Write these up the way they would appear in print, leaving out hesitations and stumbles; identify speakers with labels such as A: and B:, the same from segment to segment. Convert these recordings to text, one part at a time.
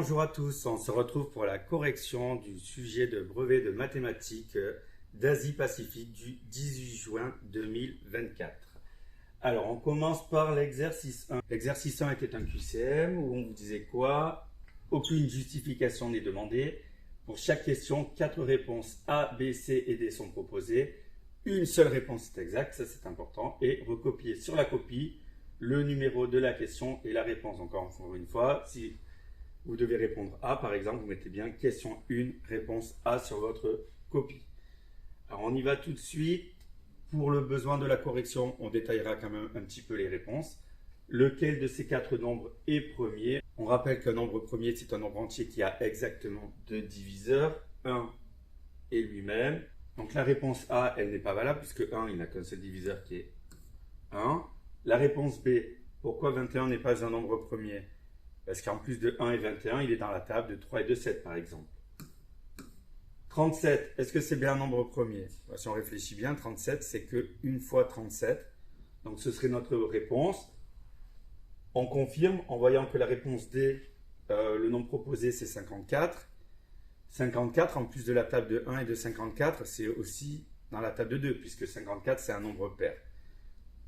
A: Bonjour à tous, on se retrouve pour la correction du sujet de brevet de mathématiques d'Asie-Pacifique du 18 juin 2024. Alors, on commence par l'exercice 1. L'exercice 1 était un QCM où on vous disait quoi? Aucune justification n'est demandée. Pour chaque question, 4 réponses A, B, C et D sont proposées. Une seule réponse est exacte, ça c'est important. Et recopier sur la copie le numéro de la question et la réponse. Encore une fois, si vous devez répondre A, par exemple, vous mettez bien question 1, réponse A sur votre copie. Alors, on y va tout de suite. Pour le besoin de la correction, on détaillera quand même un petit peu les réponses. Lequel de ces 4 nombres est premier? On rappelle qu'un nombre premier, c'est un nombre entier qui a exactement 2 diviseurs, 1 et lui-même. Donc la réponse A, elle n'est pas valable puisque 1, il n'a qu'un seul diviseur qui est 1. La réponse B, pourquoi 21 n'est pas un nombre premier? Parce qu'en plus de 1 et 21, il est dans la table de 3 et de 7 par exemple. 37, est-ce que c'est bien un nombre premier? Si on réfléchit bien, 37, c'est que 1 fois 37. Donc ce serait notre réponse. On confirme en voyant que la réponse D, le nombre proposé, c'est 54. 54, en plus de la table de 1 et de 54, c'est aussi dans la table de 2, puisque 54, c'est un nombre pair.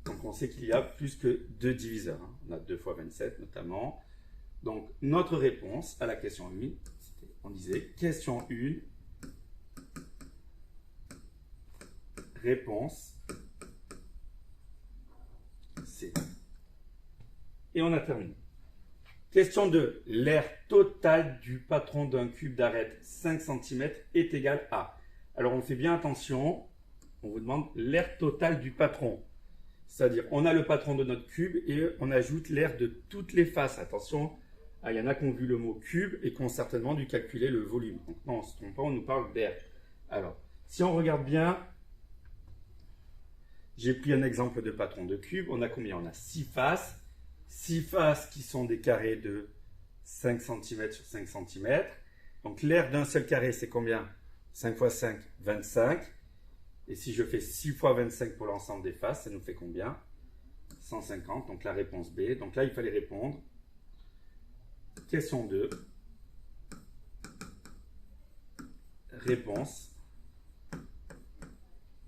A: Donc on sait qu'il y a plus que 2 diviseurs. On a 2 fois 27 notamment. Donc notre réponse à la question 1, on disait question 1, réponse C. Et on a terminé. Question 2. L'aire totale du patron d'un cube d'arête 5 cm est égal à. Alors on fait bien attention, on vous demande l'aire totale du patron. C'est-à-dire on a le patron de notre cube et on ajoute l'aire de toutes les faces. Attention, il y en a qui ont vu le mot cube et qui ont certainement dû calculer le volume. Donc non, on ne se trompe pas, on nous parle d'aire. Alors, si on regarde bien, j'ai pris un exemple de patron de cube. On a combien? On a 6 faces. 6 faces qui sont des carrés de 5 cm sur 5 cm. Donc l'aire d'un seul carré, c'est combien? 5 fois 5, 25. Et si je fais 6 fois 25 pour l'ensemble des faces, ça nous fait combien? 150. Donc la réponse B. Donc là, il fallait répondre. Question 2. Réponse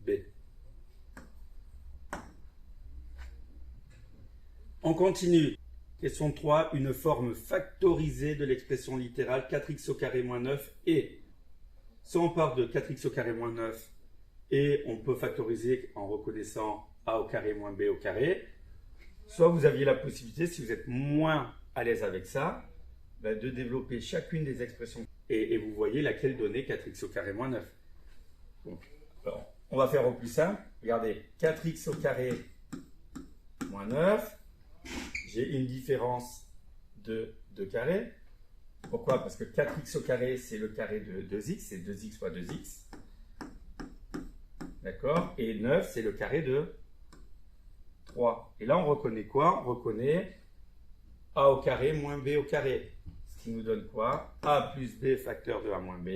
A: B. On continue. Question 3. Une forme factorisée de l'expression littérale 4x au carré moins 9 est. Soit on part de 4x au carré moins 9 et on peut factoriser en reconnaissant a au carré moins b au carré. Soit vous aviez la possibilité, si vous êtes moins à l'aise avec ça, de développer chacune des expressions. Et vous voyez laquelle donnait 4x au carré moins 9. Donc, alors, on va faire au plus simple. Regardez, 4x au carré moins 9. J'ai une différence de 2 carrés. Pourquoi? Parce que 4x au carré, c'est le carré de 2x, c'est 2x fois 2x. D'accord? Et 9, c'est le carré de 3. Et là, on reconnaît quoi? On reconnaît a au carré moins b au carré. Ce qui nous donne quoi? A plus b facteur de a moins b.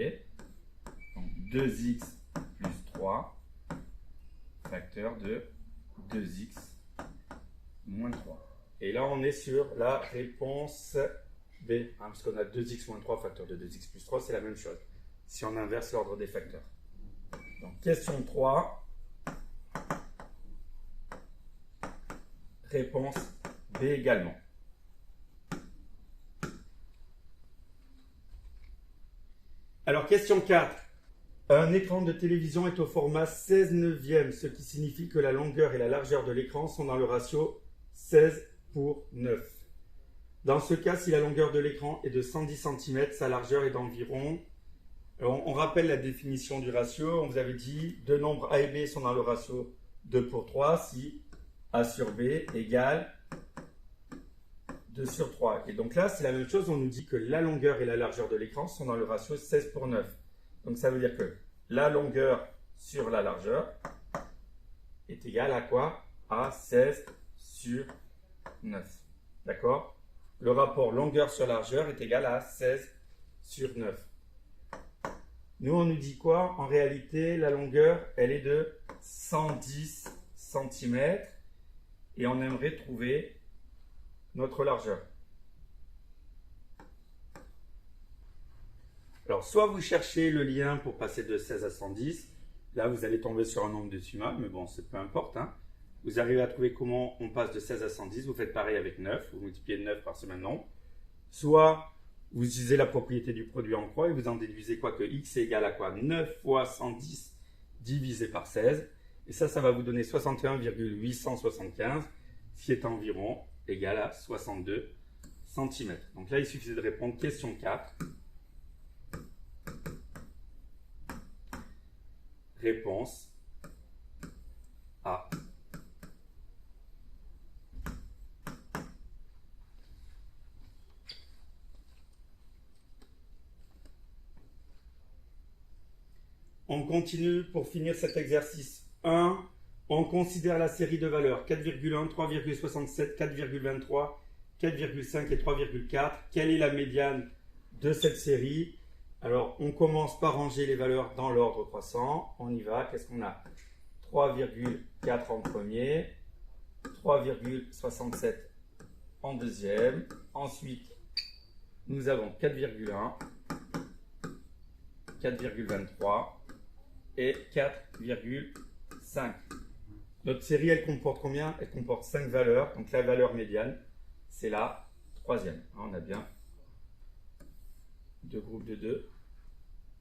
A: Donc 2x plus 3 facteur de 2x moins 3. Et là, on est sur la réponse B, parce qu'on a 2x moins 3 facteur de 2x plus 3, c'est la même chose. Si on inverse l'ordre des facteurs. Donc, question 3. Réponse B également. Alors, question 4. Un écran de télévision est au format 16 neuvième, ce qui signifie que la longueur et la largeur de l'écran sont dans le ratio 16 pour 9. Dans ce cas, si la longueur de l'écran est de 110 cm, sa largeur est d'environ... On rappelle la définition du ratio. On vous avait dit, deux nombres A et B sont dans le ratio 2 pour 3 si A sur B égale 2 sur 3. Et donc là, c'est la même chose. On nous dit que la longueur et la largeur de l'écran sont dans le ratio 16 pour 9. Donc ça veut dire que la longueur sur la largeur est égale à quoi? À 16 sur 9. D'accord? Le rapport longueur sur largeur est égal à 16 sur 9. Nous, on nous dit quoi? En réalité, la longueur, elle est de 110 cm et on aimerait trouver notre largeur. Alors, soit vous cherchez le lien pour passer de 16 à 110. Là, vous allez tomber sur un nombre décimal, mais bon, c'est peu importe. Hein. Vous arrivez à trouver comment on passe de 16 à 110. Vous faites pareil avec 9. Vous multipliez 9 par ce même nombre. Soit vous utilisez la propriété du produit en croix et vous en déduisez quoi que x est égal à quoi? 9 fois 110 divisé par 16. Et ça va vous donner 61,875, ce qui est environ égal à 62 cm. Donc là, il suffisait de répondre question 4. Réponse A. On continue pour finir cet exercice 1. On considère la série de valeurs 4,1, 3,67, 4,23, 4,5 et 3,4. Quelle est la médiane de cette série? Alors, on commence par ranger les valeurs dans l'ordre croissant. On y va. Qu'est-ce qu'on a? 3,4 en premier, 3,67 en deuxième. Ensuite, nous avons 4,1, 4,23 et 4,5. Notre série, elle comporte combien? Elle comporte 5 valeurs. Donc la valeur médiane, c'est la troisième. On a bien deux groupes de 2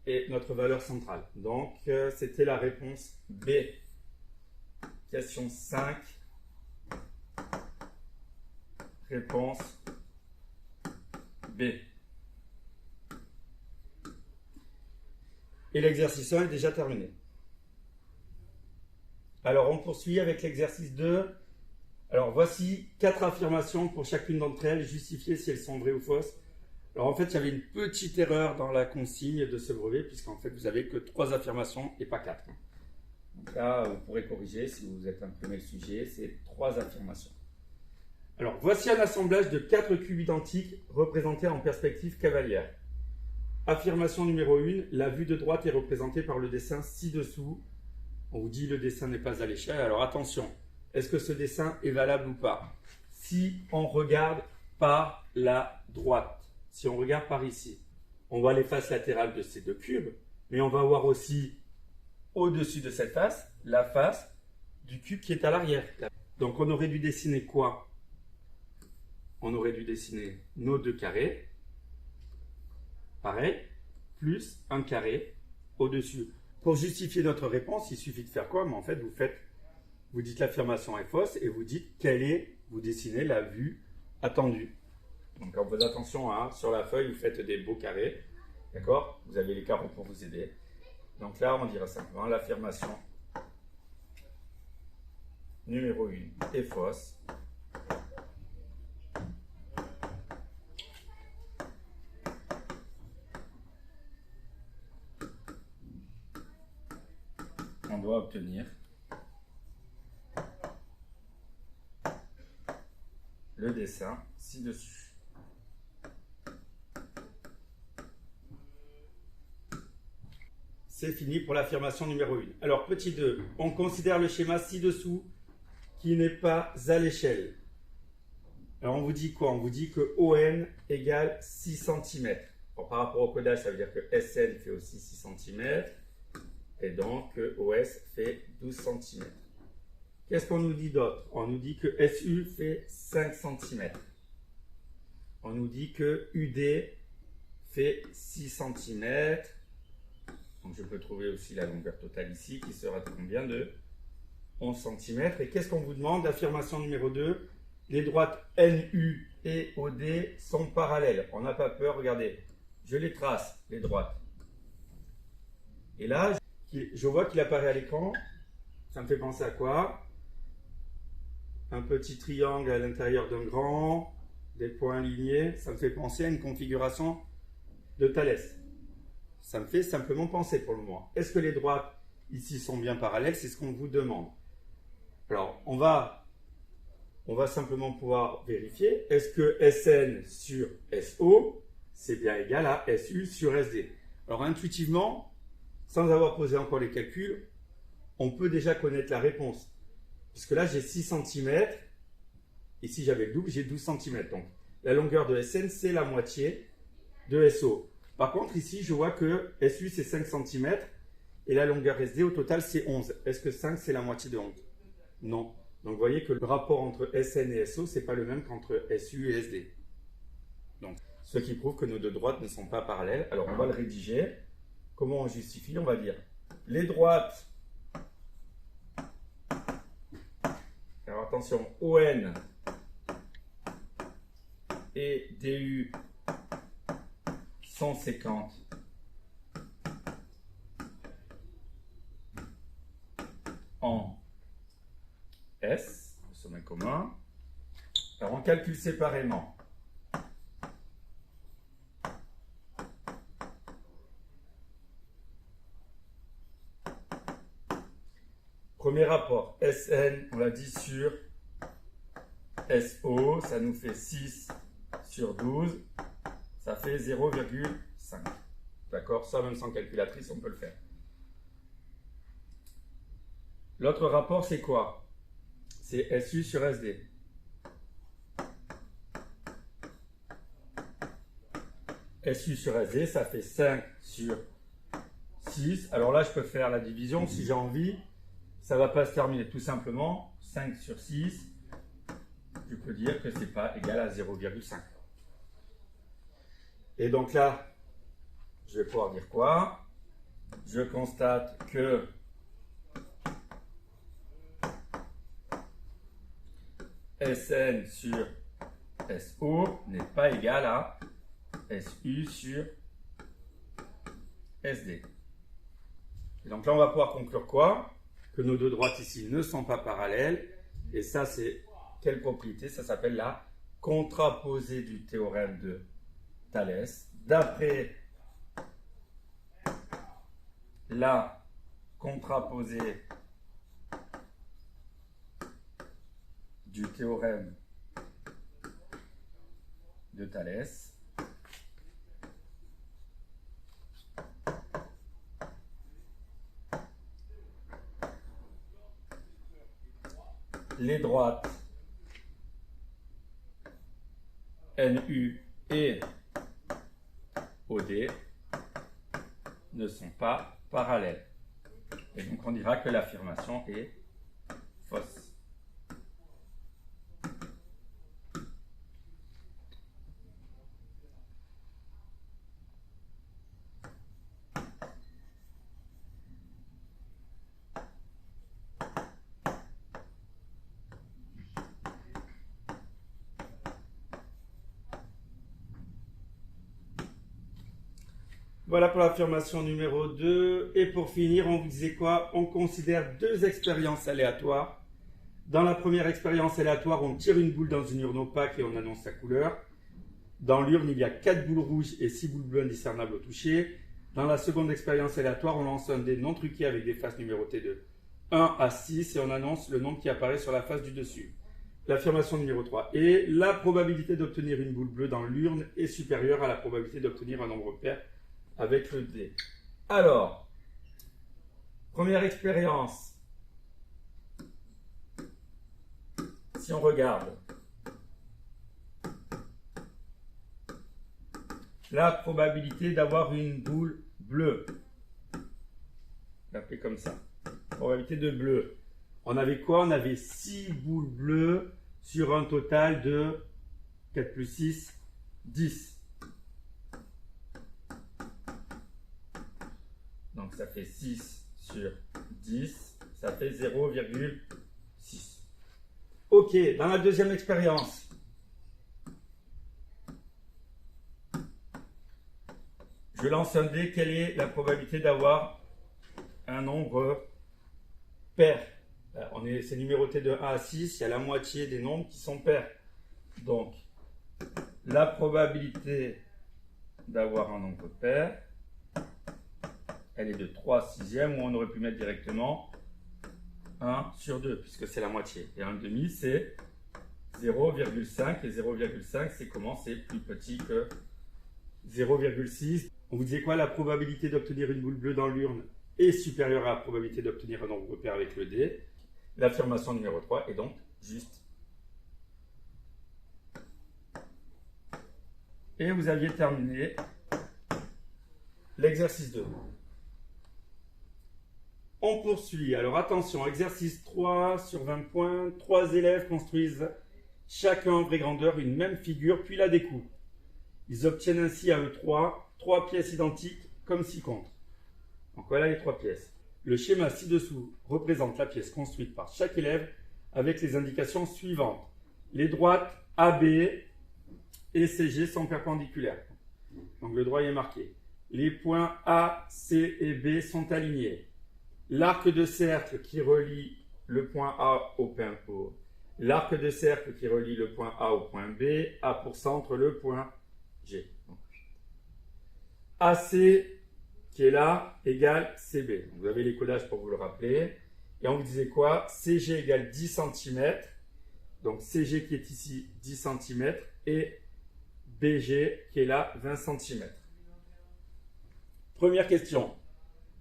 A: et notre valeur centrale. Donc c'était la réponse B. Question 5. Réponse B. Et l'exercice 1 est déjà terminé. Alors, on poursuit avec l'exercice 2. Alors, voici 4 affirmations pour chacune d'entre elles, justifiées si elles sont vraies ou fausses. Alors, en fait, il y avait une petite erreur dans la consigne de ce brevet, puisqu'en fait, vous n'avez que 3 affirmations et pas 4. Donc là, vous pourrez corriger si vous êtes imprimé le sujet, c'est 3 affirmations. Alors, voici un assemblage de 4 cubes identiques représentés en perspective cavalière. Affirmation numéro 1, la vue de droite est représentée par le dessin ci-dessous. On vous dit le dessin n'est pas à l'échelle. Alors attention, est-ce que ce dessin est valable ou pas? Si on regarde par la droite, si on regarde par ici, on voit les faces latérales de ces deux cubes, mais on va voir aussi au-dessus de cette face, la face du cube qui est à l'arrière. Donc on aurait dû dessiner quoi? On aurait dû dessiner nos deux carrés. Pareil, plus un carré au-dessus. Pour justifier notre réponse, il suffit de faire quoi? Mais en fait, vous dites l'affirmation est fausse et vous dites vous dessinez la vue attendue. Donc, en faisant attention, hein, sur la feuille, vous faites des beaux carrés. D'accord? Vous avez les carreaux pour vous aider. Donc là, on dira simplement l'affirmation numéro 1 est fausse. On doit obtenir le dessin ci-dessus. C'est fini pour l'affirmation numéro 1. Alors, petit 2, on considère le schéma ci-dessous qui n'est pas à l'échelle. Alors, on vous dit quoi? On vous dit que ON égale 6 cm. Bon, par rapport au codage, ça veut dire que SN fait aussi 6 cm. Et donc, OS fait 12 cm. Qu'est-ce qu'on nous dit d'autre? On nous dit que SU fait 5 cm. On nous dit que UD fait 6 cm. Donc, je peux trouver aussi la longueur totale ici, qui sera de combien? De 11 cm. Et qu'est-ce qu'on vous demande? Affirmation numéro 2. Les droites NU et OD sont parallèles. On n'a pas peur, regardez. Je les trace, les droites. Et là, je vois qu'il apparaît à l'écran. Ça me fait penser à quoi? Un petit triangle à l'intérieur d'un grand, des points alignés. Ça me fait penser à une configuration de Thalès. Ça me fait simplement penser pour le moment. Est-ce que les droites ici sont bien parallèles? C'est ce qu'on vous demande. Alors, on va simplement pouvoir vérifier. Est-ce que SN sur SO, c'est bien égal à SU sur SD? Alors, intuitivement, sans avoir posé encore les calculs, on peut déjà connaître la réponse. Puisque là, j'ai 6 cm. Et si j'avais le double, j'ai 12 cm. Donc, la longueur de SN, c'est la moitié de SO. Par contre, ici, je vois que SU, c'est 5 cm et la longueur SD, au total, c'est 11. Est-ce que 5, c'est la moitié de 11? Non. Donc, vous voyez que le rapport entre SN et SO, ce n'est pas le même qu'entre SU et SD. Donc, ce qui prouve que nos deux droites ne sont pas parallèles. Alors, on va le rédiger. Comment on justifie? On va dire les droites. Alors, attention, ON et DU sont séquentes en S, le sommet commun. Alors, on calcule séparément. Premier rapport, SN, on l'a dit sur SO, ça nous fait 6 sur 12, ça fait 0,5. D'accord? Ça, même sans calculatrice, on peut le faire. L'autre rapport, c'est quoi? C'est SU sur SD. SU sur SD, ça fait 5 sur 6. Alors là, je peux faire la division si j'ai envie. Ça ne va pas se terminer tout simplement. 5 sur 6, je peux dire que ce n'est pas égal à 0,5. Et donc là, je vais pouvoir dire quoi? Je constate que SN sur SO n'est pas égal à SU sur SD. Et donc là, on va pouvoir conclure quoi? Que nos deux droites ici ne sont pas parallèles. Et ça, c'est quelle propriété? Ça s'appelle la contraposée du théorème de Thalès. D'après la contraposée du théorème de Thalès, les droites NU et OD ne sont pas parallèles. Et donc on dira que l'affirmation est fausse. Voilà pour l'affirmation numéro 2. Et pour finir, on vous disait quoi? On considère deux expériences aléatoires. Dans la première expérience aléatoire, on tire une boule dans une urne opaque et on annonce sa couleur. Dans l'urne, il y a 4 boules rouges et 6 boules bleues indiscernables au toucher. Dans la seconde expérience aléatoire, on lance un dé non truqué avec des faces numérotées de 1 à 6 et on annonce le nombre qui apparaît sur la face du dessus. L'affirmation numéro 3. Et la probabilité d'obtenir une boule bleue dans l'urne est supérieure à la probabilité d'obtenir un nombre pair avec le dé. Alors, première expérience. Si on regarde, la probabilité d'avoir une boule bleue, l'appeler comme ça, probabilité de bleu. On avait quoi? On avait 6 boules bleues sur un total de 4 plus 6, 10. Donc ça fait 6 sur 10, ça fait 0,6. Ok, dans la deuxième expérience, je lance un dé. Quelle est la probabilité d'avoir un nombre pair? C'est numéroté de 1 à 6, il y a la moitié des nombres qui sont pairs. Donc, la probabilité d'avoir un nombre pair, elle est de 3 sixièmes, ou on aurait pu mettre directement 1 sur 2, puisque c'est la moitié. Et 1,5, c'est 0,5. Et 0,5, c'est comment? C'est plus petit que 0,6. On vous disait quoi? La probabilité d'obtenir une boule bleue dans l'urne est supérieure à la probabilité d'obtenir un nombre pair avec le dé. L'affirmation numéro 3 est donc juste. Et vous aviez terminé l'exercice 2. On poursuit. Alors attention, exercice 3 sur 20 points. 3 élèves construisent chacun en vraie grandeur une même figure, puis la découpent. Ils obtiennent ainsi à eux 3 pièces identiques comme ci-contre. Donc voilà les 3 pièces. Le schéma ci-dessous représente la pièce construite par chaque élève avec les indications suivantes. Les droites AB et CG sont perpendiculaires. Donc le droit est marqué. Les points A, C et B sont alignés. L'arc de cercle qui relie le point A au point O. L'arc de cercle qui relie le point A au point B a pour centre le point G. Donc, AC qui est là égale CB. Vous avez les codages pour vous le rappeler. Et on vous disait quoi? CG égale 10 cm. Donc CG qui est ici 10 cm et BG qui est là 20 cm. Première question.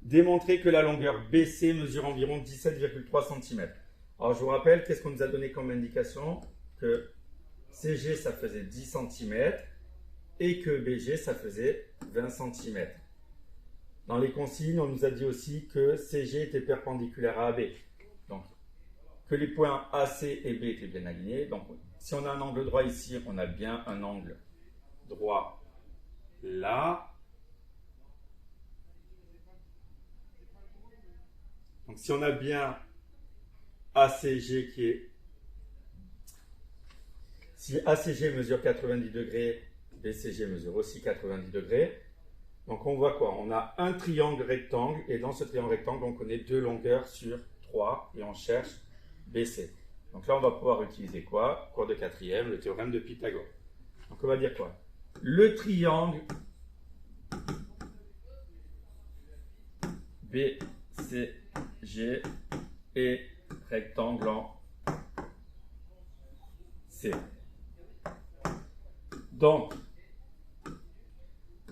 A: Démontrer que la longueur BC mesure environ 17,3 cm. Alors je vous rappelle, qu'est-ce qu'on nous a donné comme indication? Que CG ça faisait 10 cm et que BG ça faisait 20 cm. Dans les consignes, on nous a dit aussi que CG était perpendiculaire à AB. Donc, que les points AC et B étaient bien alignés. Donc, si on a un angle droit ici, on a bien un angle droit là. Donc, si on a bien ACG qui est... Si ACG mesure 90 degrés, BCG mesure aussi 90 degrés. Donc on voit quoi? On a un triangle rectangle et dans ce triangle rectangle, on connaît 2 longueurs sur 3 et on cherche BC. Donc là, on va pouvoir utiliser quoi? Cours de 4e, le théorème de Pythagore. Donc on va dire quoi? Le triangle BCG est rectangle en C. Donc,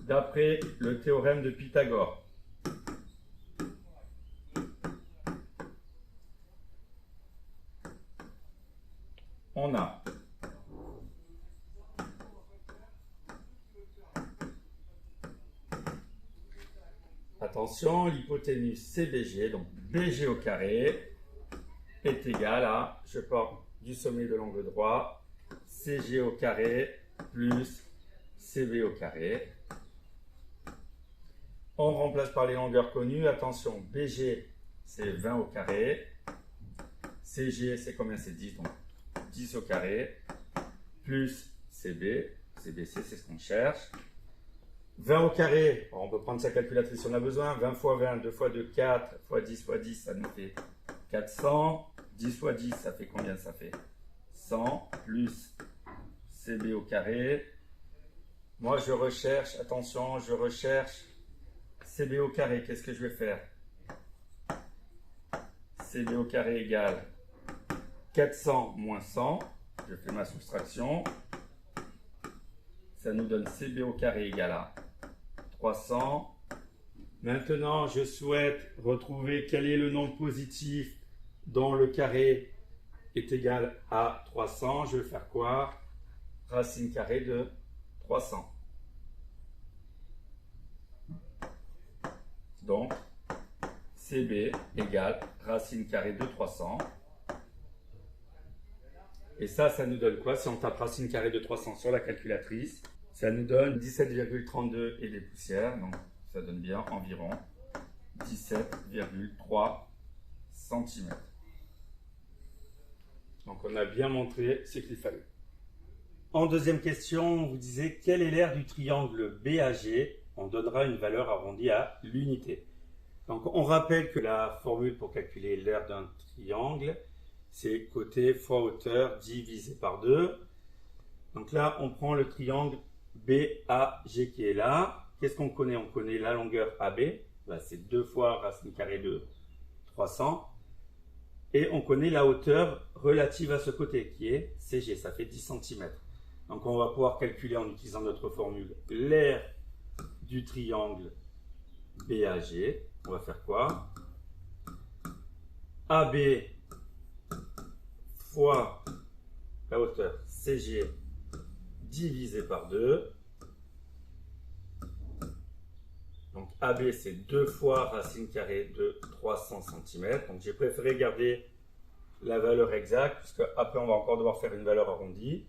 A: d'après le théorème de Pythagore, on a attention, l'hypoténuse CBG, donc BG au carré, est égal à, je pars du sommet de l'angle droit, CG au carré plus CB au carré. On remplace par les longueurs connues. Attention, BG, c'est 20 au carré. CG, c'est combien? C'est 10, donc 10 au carré. Plus CB. CBC, c'est ce qu'on cherche. 20 au carré, on peut prendre sa calculatrice si on a besoin. 20 fois 20, 2 fois 2, 4, fois 10 fois 10, ça nous fait 400. 10 fois 10, ça fait combien? Ça fait 100 plus CB au carré. Moi, je recherche, attention, je recherche CB au carré. Qu'est-ce que je vais faire? CB au carré égale 400 moins 100. Je fais ma soustraction. Ça nous donne CB au carré égale à 300. Maintenant, je souhaite retrouver quel est le nombre positif dont le carré est égal à 300. Je vais faire quoi? Racine carrée de 300. Donc, CB égale racine carrée de 300. Et ça nous donne quoi? Si on tape racine carrée de 300 sur la calculatrice, ça nous donne 17,32 et des poussières. Donc, ça donne bien environ 17,3 cm. Donc, on a bien montré ce qu'il fallait. En deuxième question, on vous disait quel est l'aire du triangle BAG? On donnera une valeur arrondie à l'unité. Donc, on rappelle que la formule pour calculer l'aire d'un triangle, c'est côté fois hauteur divisé par 2. Donc là, on prend le triangle BAG qui est là. Qu'est-ce qu'on connaît? On connaît la longueur AB. Ben, c'est 2 fois racine carrée de 300. Et on connaît la hauteur relative à ce côté qui est CG. Ça fait 10 cm. Donc on va pouvoir calculer en utilisant notre formule l'aire du triangle BAG. On va faire quoi? AB fois la hauteur CG divisé par 2. Donc AB, c'est 2 fois racine carrée de 300 cm. Donc j'ai préféré garder la valeur exacte, puisque après on va encore devoir faire une valeur arrondie,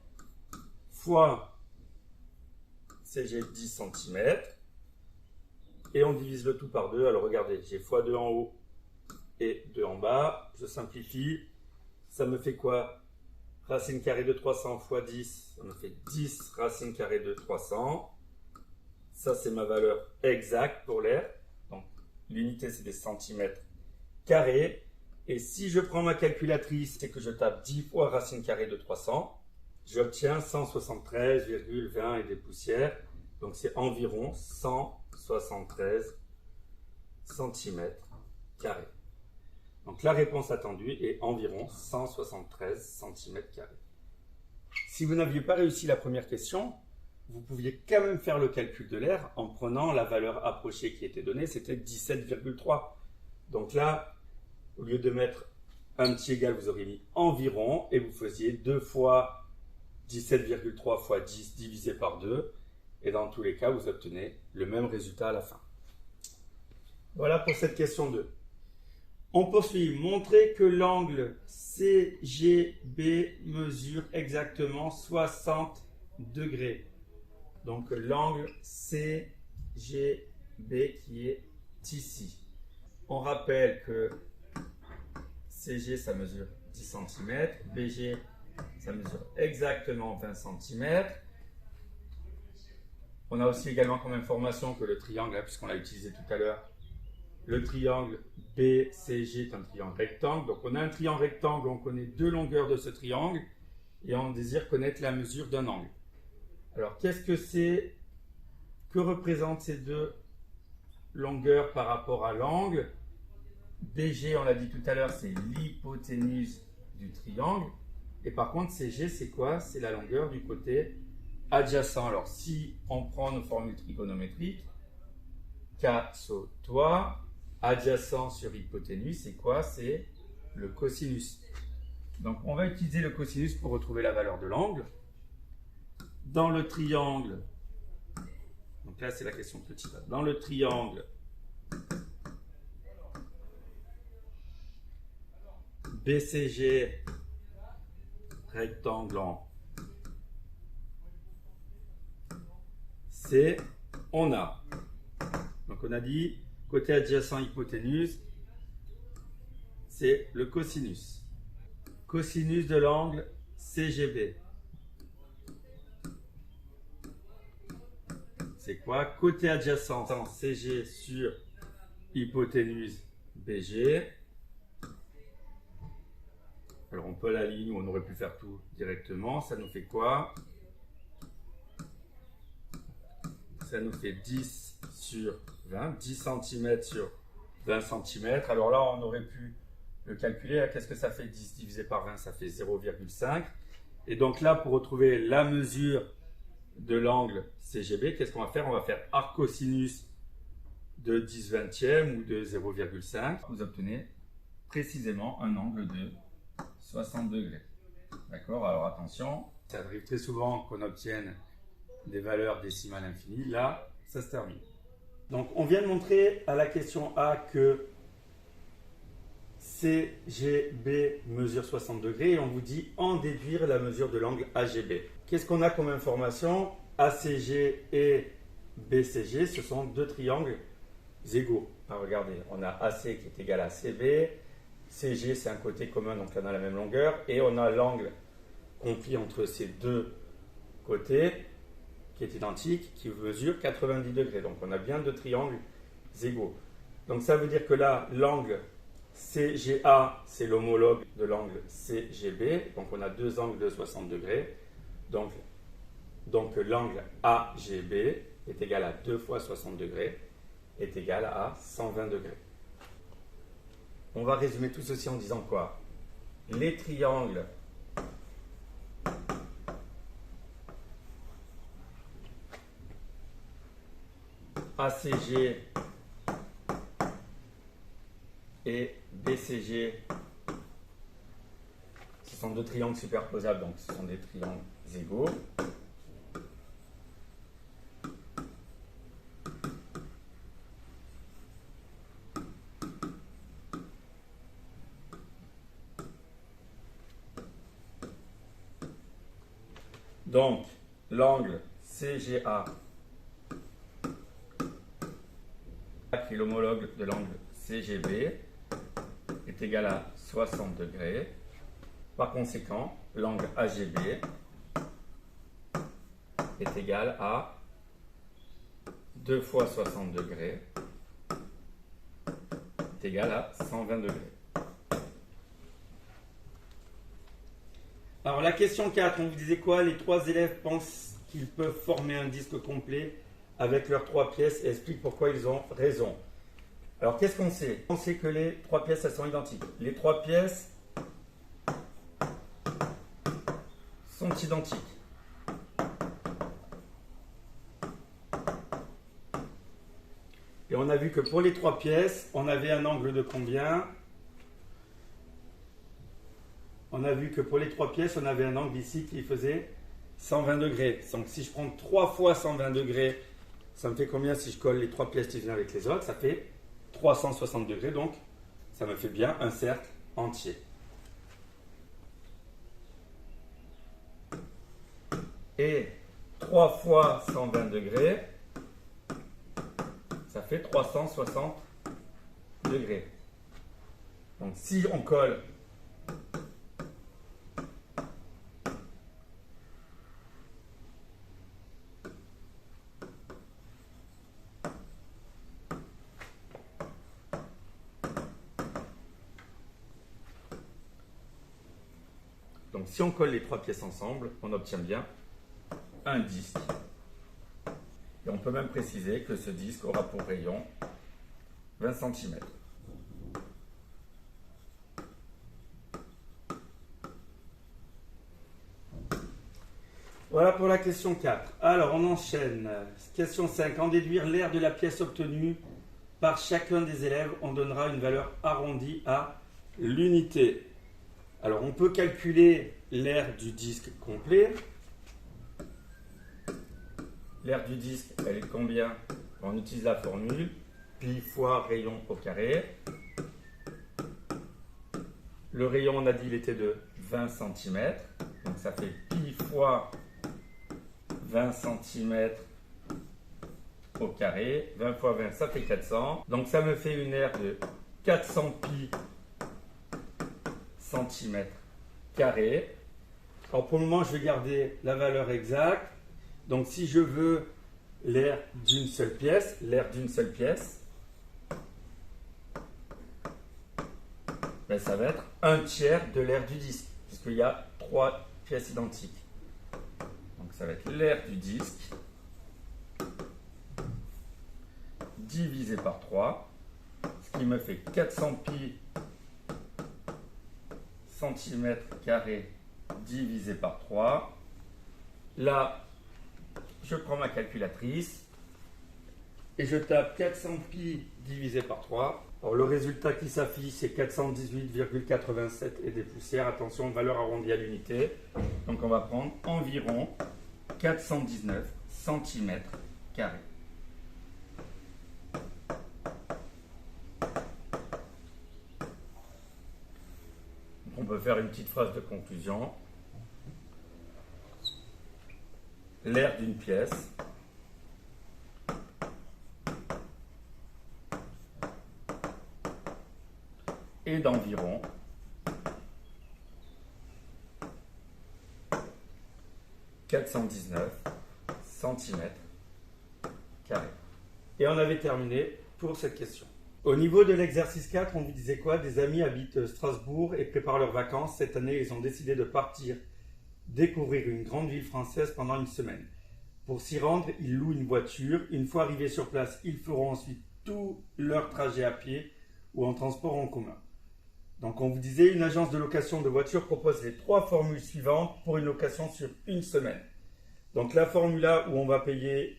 A: fois CG 10 cm. Et on divise le tout par 2. Alors regardez, j'ai x2 en haut et 2 en bas. Je simplifie. Ça me fait quoi? Racine carrée de 300 fois 10, ça me fait 10 racine carrée de 300. Ça, c'est ma valeur exacte pour l'air. Donc, l'unité, c'est des centimètres carrés. Et si je prends ma calculatrice et que je tape 10 fois racine carrée de 300, j'obtiens 173,20 et des poussières. Donc, c'est environ 173 centimètres carrés. Donc, la réponse attendue est environ 173 centimètres carrés. Si vous n'aviez pas réussi la première question, vous pouviez quand même faire le calcul de l'air en prenant la valeur approchée qui était donnée, c'était 17,3. Donc là, au lieu de mettre un petit égal, vous auriez mis environ et vous faisiez 2 fois 17,3 fois 10 divisé par 2. Et dans tous les cas, vous obtenez le même résultat à la fin. Voilà pour cette question 2. On poursuit. Montrer que l'angle CGB mesure exactement 60 degrés. Donc l'angle CGB qui est ici. On rappelle que CG ça mesure 10 cm, BG ça mesure exactement 20 cm. On a aussi également comme information que le triangle, puisqu'on l'a utilisé tout à l'heure, le triangle BCG est un triangle rectangle. Donc on a un triangle rectangle, on connaît deux longueurs de ce triangle et on désire connaître la mesure d'un angle. Alors qu'est-ce que c'est? Que représentent ces deux longueurs par rapport à l'angle? BG, on l'a dit tout à l'heure, c'est l'hypoténuse du triangle. Et par contre, CG, c'est quoi? C'est la longueur du côté adjacent. Alors si on prend nos formules trigonométriques, K sur toit, adjacent sur hypoténuse, c'est quoi? C'est le cosinus. Donc on va utiliser le cosinus pour retrouver la valeur de l'angle. Dans le triangle, donc là c'est la question petite, dans le triangle BCG rectangle en C, on a, donc on a dit côté adjacent hypoténuse, c'est le cosinus. Cosinus de l'angle CGB. C'est quoi? Côté adjacent CG sur hypoténuse BG. Alors on peut la ligne où on aurait pu faire tout directement. Ça nous fait quoi? Ça nous fait 10 sur 20, 10 cm sur 20 cm. Alors là, on aurait pu le calculer. Qu'est-ce que ça fait 10 divisé par 20? Ça fait 0,5. Et donc là, pour retrouver la mesure de l'angle CGB, qu'est-ce qu'on va faire? On va faire arc cosinus de 10 vingtièmes ou de 0,5. Vous obtenez précisément un angle de 60 degrés. D'accord? Alors attention, ça arrive très souvent qu'on obtienne des valeurs décimales infinies. Là, ça se termine. Donc on vient de montrer à la question A que CGB mesure 60 degrés et on vous dit en déduire la mesure de l'angle AGB. Qu'est-ce qu'on a comme information? ACG et BCG, ce sont deux triangles égaux. Alors regardez, on a AC qui est égal à CB, CG c'est un côté commun, donc on a la même longueur, et on a l'angle compris entre ces deux côtés qui est identique, qui mesure 90 degrés. Donc on a bien deux triangles égaux. Donc ça veut dire que là, l'angle CGA, c'est l'homologue de l'angle CGB. Donc on a deux angles de 60 degrés. Donc l'angle AGB est égal à 2 fois 60 degrés, est égal à 120 degrés. On va résumer tout ceci en disant quoi? Les triangles ACG et BCG, ce sont deux triangles superposables, donc ce sont des triangles égaux. Donc, l'angle CGA, qui est l'homologue de l'angle CGB, est égal à 60 degrés. Par conséquent, l'angle AGB est égal à 2 fois 60 degrés est égal à 120 degrés. Alors la question 4, on vous disait quoi? Les 3 élèves pensent qu'ils peuvent former un disque complet avec leurs 3 pièces et expliquent pourquoi ils ont raison. Alors qu'est-ce qu'on sait? On sait que les 3 pièces, elles sont identiques. Les 3 pièces sont identiques. Et on a vu que pour les 3 pièces, on avait un angle de combien? On a vu que pour les 3 pièces, on avait un angle ici qui faisait 120 degrés. Donc si je prends 3 fois 120 degrés, ça me fait combien si je colle les 3 pièces les unes avec les autres? Ça fait 360 degrés, donc ça me fait bien un cercle entier. Et 3 fois 120 degrés, ça fait 360 degrés. Donc si on colle les 3 pièces ensemble, on obtient bien un disque. Et on peut même préciser que ce disque aura pour rayon 20 cm. Voilà pour la question 4. Alors on enchaîne. Question 5. En déduire l'aire de la pièce obtenue par chacun des élèves, on donnera une valeur arrondie à l'unité. Alors on peut calculer l'aire du disque complet. L'aire du disque, elle est de combien? On utilise la formule pi fois rayon au carré. Le rayon, on a dit, il était de 20 cm. Donc ça fait pi fois 20 cm au carré. 20 fois 20, ça fait 400. Donc ça me fait une aire de 400 pi cm carré. Alors pour le moment, je vais garder la valeur exacte. Donc si je veux l'aire d'une seule pièce, ben, ça va être un tiers de l'aire du disque, puisqu'il y a 3 pièces identiques. Donc ça va être l'aire du disque divisé par 3, ce qui me fait 400 pi cm carré divisé par 3. Là, je prends ma calculatrice et je tape 400 pi divisé par 3. Alors, le résultat qui s'affiche, c'est 418,87 et des poussières. Attention, valeur arrondie à l'unité. Donc on va prendre environ 419 cm carrés. On peut faire une petite phrase de conclusion. L'aire d'une pièce est d'environ 419 cm carrés. Et on avait terminé pour cette question. Au niveau de l'exercice 4, on vous disait quoi? Des amis habitent Strasbourg et préparent leurs vacances. Cette année, ils ont décidé de partir découvrir une grande ville française pendant une semaine. Pour s'y rendre, ils louent une voiture. Une fois arrivés sur place, ils feront ensuite tout leur trajet à pied ou en transport en commun. Donc on vous disait, une agence de location de voitures propose les 3 formules suivantes pour une location sur une semaine. Donc la formule A où on va payer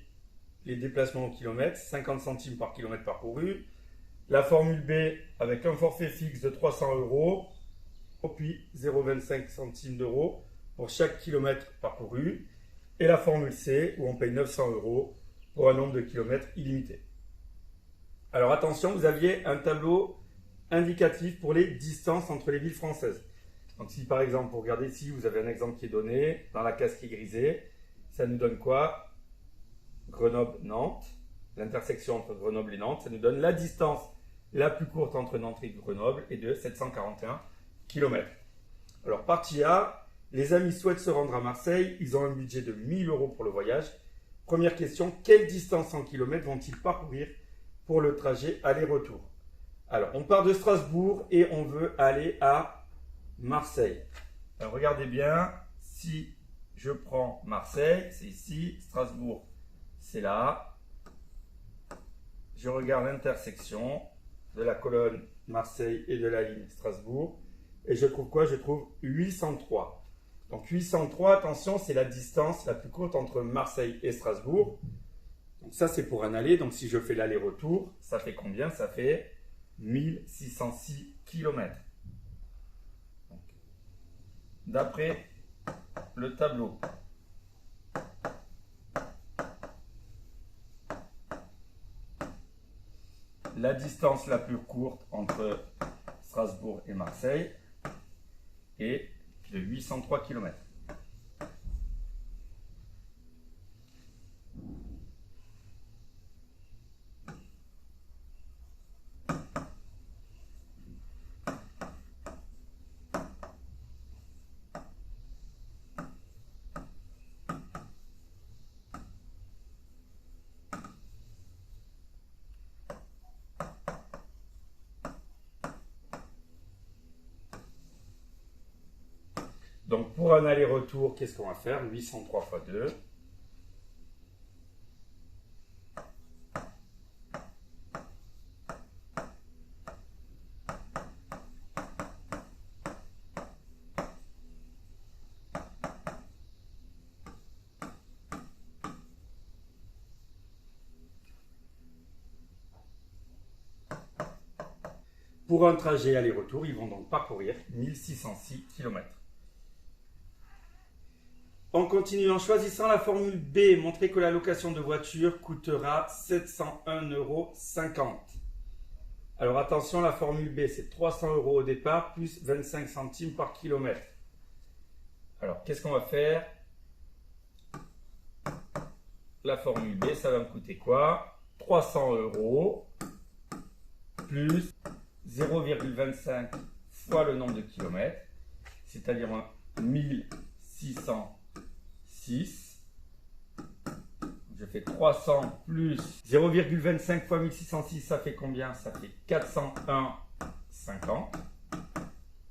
A: les déplacements au kilomètre, 50 centimes par kilomètre parcouru. La formule B avec un forfait fixe de 300 €, puis 0,25 centimes d'euros pour chaque kilomètre parcouru. Et la formule C où on paye 900 € pour un nombre de kilomètres illimité. Alors attention, vous aviez un tableau indicatif pour les distances entre les villes françaises. Donc si par exemple, vous regardez ici, vous avez un exemple qui est donné, dans la case qui est grisée, ça nous donne quoi? Grenoble-Nantes, l'intersection entre Grenoble et Nantes, ça nous donne la distance la plus courte entre Nantes et Grenoble est de 741 km. Alors partie A, les amis souhaitent se rendre à Marseille, ils ont un budget de 1000 € pour le voyage. Première question, quelle distance en kilomètres vont-ils parcourir pour le trajet aller-retour? Alors on part de Strasbourg et on veut aller à Marseille. Alors regardez bien, si je prends Marseille, c'est ici, Strasbourg, c'est là. Je regarde l'intersection de la colonne Marseille et de la ligne Strasbourg. Et je trouve quoi? Je trouve 803. Donc 803, attention, c'est la distance la plus courte entre Marseille et Strasbourg. Donc ça, c'est pour un aller. Donc si je fais l'aller-retour, ça fait combien? Ça fait 1606 km. D'après le tableau. La distance la plus courte entre Strasbourg et Marseille est de 803 km. Donc pour un aller-retour, qu'est-ce qu'on va faire? 803 fois 2. Pour un trajet aller-retour, ils vont donc parcourir 1606 km. On continue en choisissant la formule B. Montrez que la location de voiture coûtera 701,50 €. Alors attention, la formule B, c'est 300 € au départ, plus 25 centimes par kilomètre. Alors, qu'est-ce qu'on va faire? La formule B, ça va me coûter quoi? 300 € plus 0,25 fois le nombre de kilomètres, c'est-à-dire 1606. Je fais 300 plus 0,25 fois 1606, ça fait combien? Ça fait 401,50.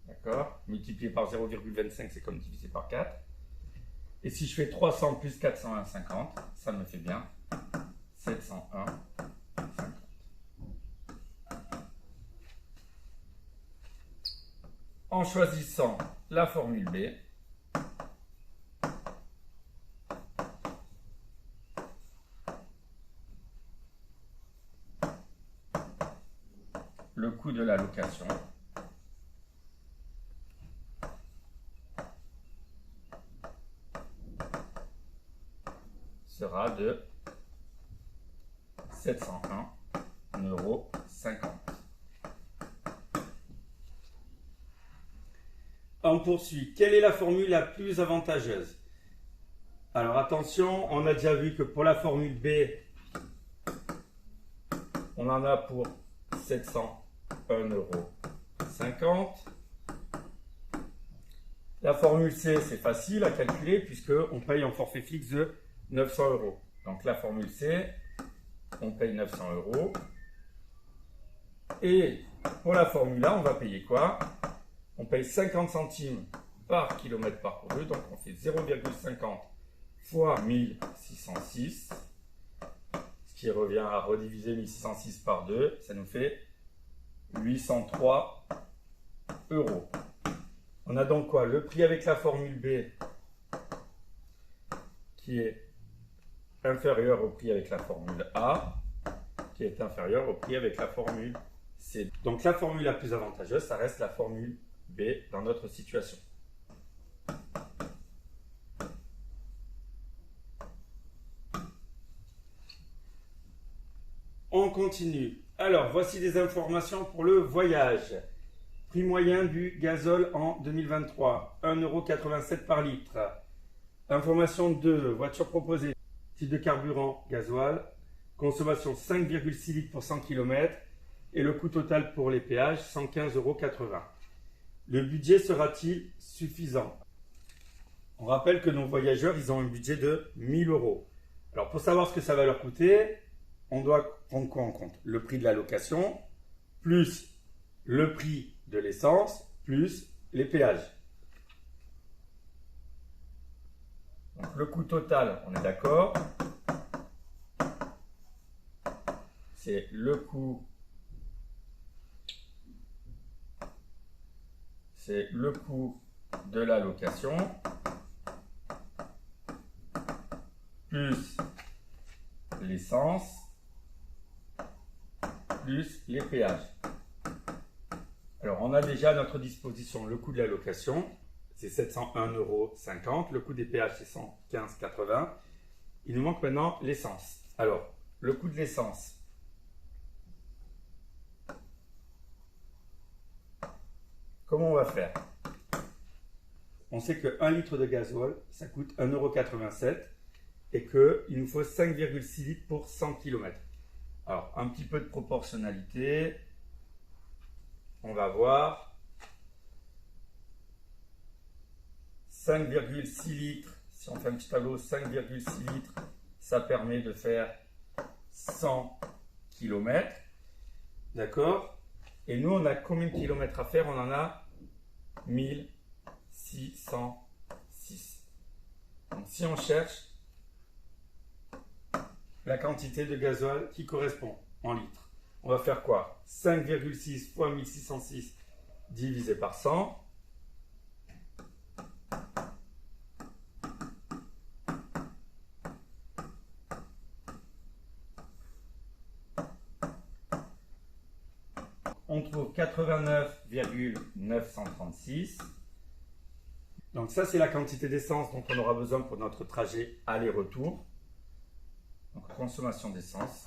A: D'accord? Multiplié par 0,25, c'est comme divisé par 4. Et si je fais 300 plus 401,50, ça me fait bien 701,50. En choisissant la formule B, le coût de la location sera de 701,50 €. On poursuit. Quelle est la formule la plus avantageuse? Alors attention, on a déjà vu que pour la formule B, on en a pour 701,50 €. La formule C, c'est facile à calculer puisqu'on paye en forfait fixe de 900 €. Donc la formule C, on paye 900 €. Et pour la formule A, on va payer quoi? On paye 50 centimes par kilomètre parcouru. Donc on fait 0,50 fois 1606. Ce qui revient à rediviser 1606 par 2. Ça nous fait 803 €. On a donc quoi? Le prix avec la formule B qui est inférieur au prix avec la formule A, qui est inférieur au prix avec la formule C. Donc la formule la plus avantageuse, ça reste la formule B dans notre situation. On continue. Alors, voici des informations pour le voyage. Prix moyen du gazole en 2023, 1,87 € par litre. Information 2, voiture proposée, type de carburant, gasoil, consommation 5,6 litres pour 100 km et le coût total pour les péages, 115,80 €. Le budget sera-t-il suffisant? On rappelle que nos voyageurs, ils ont un budget de 1 000 €. Alors pour savoir ce que ça va leur coûter, on doit prendre quoi en compte? Le prix de la location, plus le prix de l'essence, plus les péages. Donc le coût total, on est d'accord, c'est le coût de la location plus l'essence plus les péages. Alors on a déjà à notre disposition le coût de la location, c'est 701,50 €, le coût des péages c'est 115,80 €. Il nous manque maintenant l'essence. Alors le coût de l'essence, comment on va faire? On sait que 1 litre de gasoil, ça coûte 1,87 € et qu'il nous faut 5,6 litres pour 100 km. Alors, un petit peu de proportionnalité. On va voir. 5,6 litres, si on fait un petit tableau, 5,6 litres, ça permet de faire 100 km. D'accord? Et nous, on a combien de kilomètres à faire? On en a 1606. Donc, si on cherche la quantité de gasoil qui correspond en litres, on va faire quoi? 5,6 fois 1606 divisé par 100. On trouve 89,936. Donc ça, c'est la quantité d'essence dont on aura besoin pour notre trajet aller-retour. Donc consommation d'essence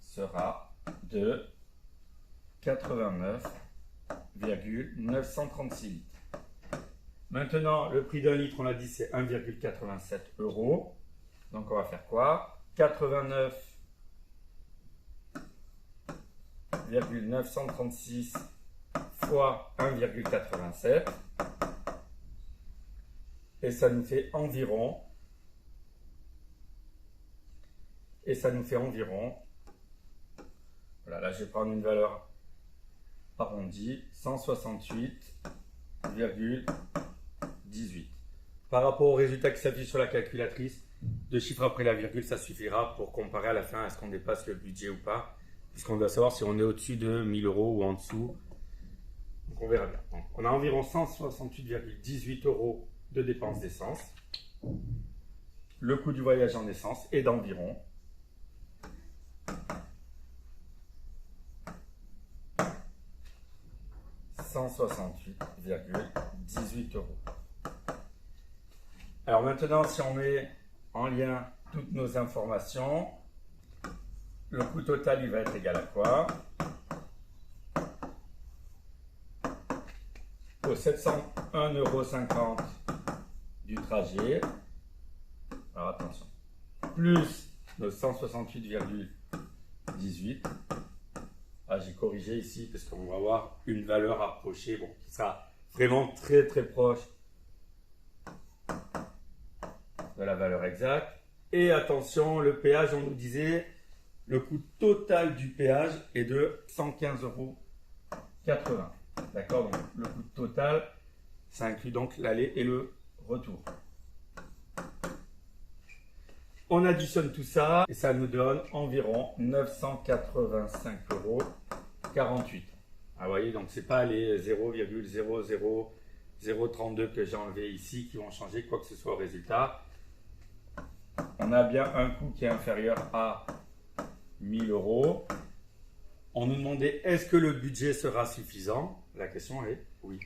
A: sera de 89,936 litres. Maintenant, le prix d'un litre, on l'a dit, c'est 1,87 €. Donc on va faire quoi? 89,936 fois 1,87 et ça nous fait environ voilà, là je vais prendre une valeur arrondie, 168,18. Par rapport au résultat qui s'affiche sur la calculatrice, 2 chiffres après la virgule, ça suffira pour comparer à la fin est-ce qu'on dépasse le budget ou pas, puisqu'on doit savoir si on est au-dessus de 1 000 € ou en dessous. Donc on verra bien. Donc, on a environ 168,18 € de dépenses d'essence. Le coût du voyage en essence est d'environ 168,18 €. Alors maintenant, si on met en lien toutes nos informations, le coût total il va être égal à quoi? Au 701,50 € du trajet, alors attention, plus nos 168,18. Ah, j'ai corrigé ici parce qu'on va avoir une valeur approchée, bon, qui sera vraiment très très proche de la valeur exacte. Et attention, le péage, on nous disait, le coût total du péage est de 115,80 €. D'accord, donc le coût total, ça inclut donc l'aller et le retour. On additionne tout ça et ça nous donne environ 985,48 €. Ah, vous voyez, donc c'est pas les 0,00032 que j'ai enlevé ici qui vont changer quoi que ce soit au résultat. On a bien un coût qui est inférieur à 1 000 €. On nous demandait est-ce que le budget sera suffisant? La question est oui.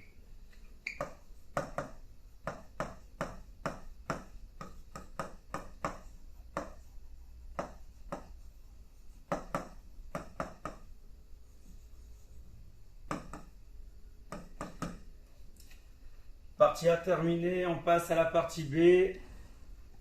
A: partie A terminée, on passe à la partie B,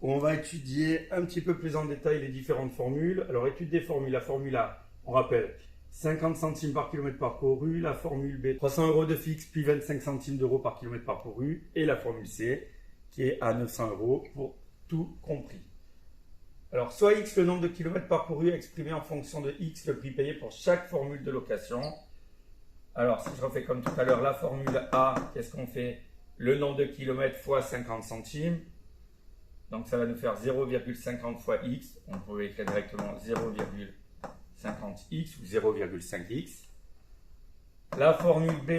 A: où on va étudier un petit peu plus en détail les différentes formules. Alors, étude des formules. La formule A, on rappelle, 50 centimes par kilomètre parcouru. La formule B, 300 euros de fixe, puis 25 centimes d'euros par kilomètre parcouru. Et la formule C, qui est à 900 euros pour tout compris. Alors, soit X, le nombre de kilomètres parcourus exprimé en fonction de X, le prix payé pour chaque formule de location. Alors, si je refais comme tout à l'heure, la formule A, qu'est-ce qu'on fait? Le nombre de kilomètres fois 50 centimes. Donc, ça va nous faire 0,50 fois X. On peut écrire directement 0,50X ou 0,5X. La formule B,